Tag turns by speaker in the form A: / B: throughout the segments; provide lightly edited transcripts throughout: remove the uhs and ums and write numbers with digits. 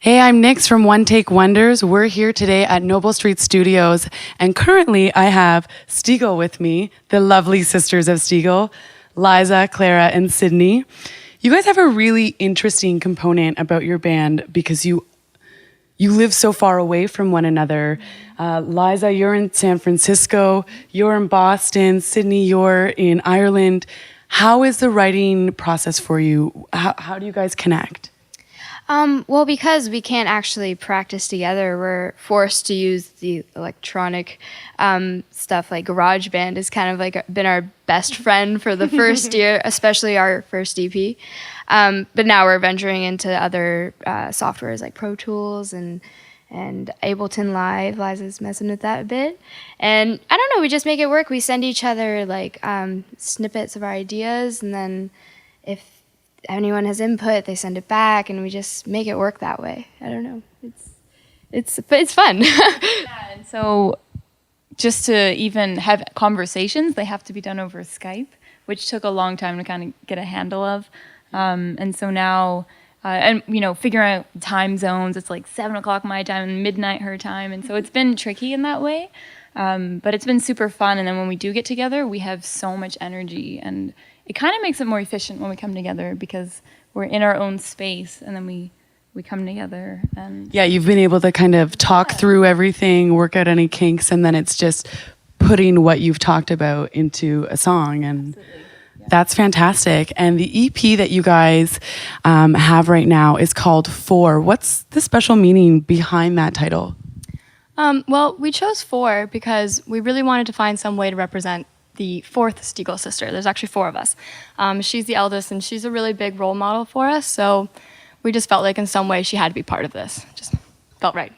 A: Hey, I'm Nix from One Take Wonders. We're here today at Noble Street Studios, and currently I have Stegall with me, the lovely sisters of Stegall, Liza, Clara, and Sydney. You guys have a really interesting component about your band because you live so far away from one another. Liza, you're in San Francisco, you're in Boston, Sydney, you're in Ireland. How is the writing process for you? How do you guys connect?
B: Well, because we can't actually practice together, we're forced to use the electronic stuff. Like GarageBand has kind of like been our best friend for the first year, especially our first EP. But now we're venturing into other softwares like Pro Tools and Ableton Live. Liza's messing with that a bit. And I don't know, we just make it work. We send each other like snippets of our ideas, and then if anyone has input, they send it back, and we just make it work that way. I don't know. It's fun.
C: Yeah, and so just to even have conversations, they have to be done over Skype, which took a long time to kind of get a handle of. And so now, and you know, figuring out time zones, it's like 7 o'clock my time and midnight her time. And so it's been tricky in that way. But it's been super fun. And then when we do get together, we have so much energy, and it kind of makes it more efficient when we come together because we're in our own space, and then we come together. And
A: yeah, you've been able to kind of talk through everything, work out any kinks, and then it's just putting what you've talked about into a song. And that's fantastic. And the EP that you guys have right now is called Four. What's the special meaning behind that title?
D: Well, we chose four because we really wanted to find some way to represent the fourth Stegall sister. There's actually four of us. She's the eldest, and she's a really big role model for us, so we just felt like in some way she had to be part of this. Just felt right.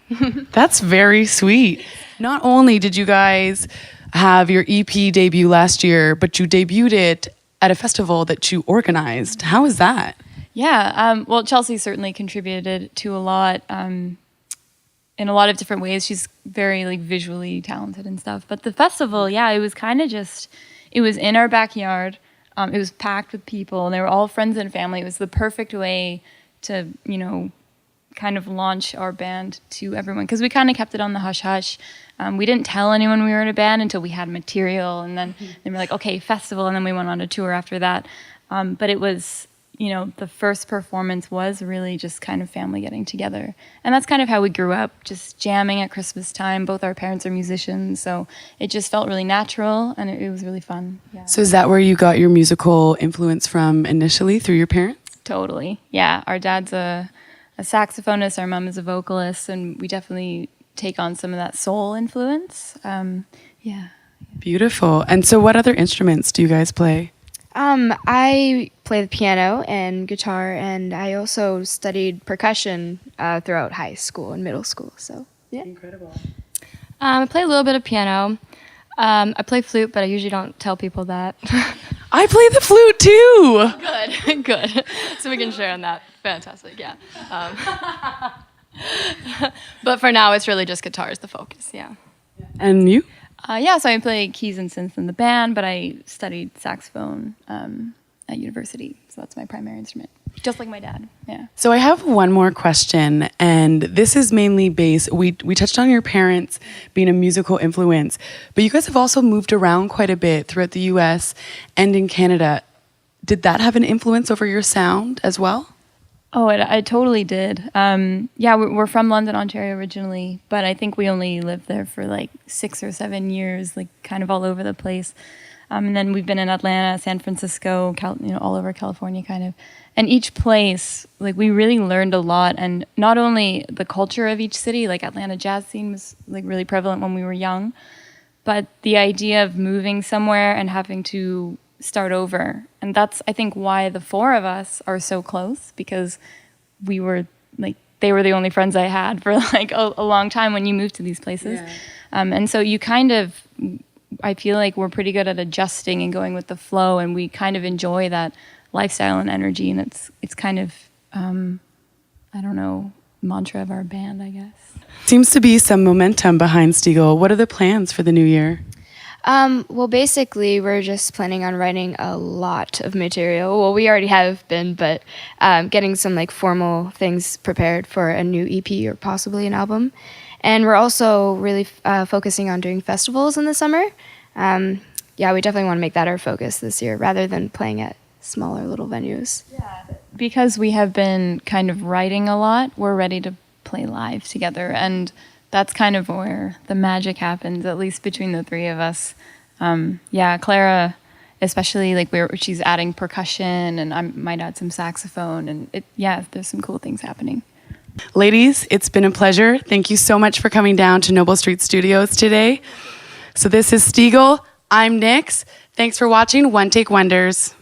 A: That's very sweet. Not only did you guys have your EP debut last year, but you debuted it at a festival that you organized. How is that?
C: yeah, well, Chelsea certainly contributed to a lot. In a lot of different ways. She's very like visually talented and stuff. But the festival, yeah, it was kind of just, it was in our backyard. It was packed with people, and they were all friends and family. It was the perfect way to, you know, kind of launch our band to everyone, because we kind of kept it on the hush hush. We didn't tell anyone we were in a band until we had material, and then they were like, okay, festival, and then we went on a tour after that. But it was, you know, the first performance was really just kind of family getting together. And that's kind of how we grew up, just jamming at Christmas time. Both our parents are musicians, so it just felt really natural, and it was really fun. Yeah.
A: So is that where you got your musical influence from initially, through your parents?
C: Totally. Yeah, our dad's a saxophonist, our mom is a vocalist, and we definitely take on some of that soul influence. Yeah.
A: Beautiful. And so what other instruments do you guys play?
B: I play the piano and guitar, and I also studied percussion throughout high school and middle school. So yeah.
A: Incredible.
D: I play a little bit of piano. I play flute, but I usually don't tell people that.
A: I play the flute too.
D: Good, good. So we can share on that. Fantastic, yeah. But for now, it's really just guitar is the focus, yeah.
A: And you?
C: Yeah, so I play keys and synth in the band, but I studied saxophone at university, so that's my primary instrument, just like my dad. Yeah.
A: So I have one more question, and this is mainly based, we touched on your parents being a musical influence, but you guys have also moved around quite a bit throughout the US and in Canada. Did that have an influence over your sound as well?
C: Oh, I totally did. Yeah, we're from London, Ontario originally, but I think we only lived there for like 6 or 7 years, like kind of all over the place. And then we've been in Atlanta, San Francisco, all over California kind of. And each place, like we really learned a lot. And not only the culture of each city, like Atlanta jazz scene was like really prevalent when we were young, but the idea of moving somewhere and having to start over. And that's, I think, why the four of us are so close, because we were like, they were the only friends I had for like a long time when you move to these places. Yeah. And so you kind of, I feel like we're pretty good at adjusting and going with the flow, and we kind of enjoy that lifestyle and energy. And it's kind of, I don't know, mantra of our band, I guess.
A: Seems to be some momentum behind Stegall. What are the plans for the new year?
B: Well, basically, we're just planning on writing a lot of material. Well, we already have been, but getting some like formal things prepared for a new EP or possibly an album. And we're also really focusing on doing festivals in the summer. Yeah, we definitely want to make that our focus this year rather than playing at smaller little venues.
C: Because we have been kind of writing a lot, we're ready to play live together. And that's kind of where the magic happens, at least between the three of us. Yeah, Clara, especially like she's adding percussion, and I might add some saxophone, and there's some cool things happening.
A: Ladies, it's been a pleasure. Thank you so much for coming down to Noble Street Studios today. So this is Stegall. I'm Nix. Thanks for watching One Take Wonders.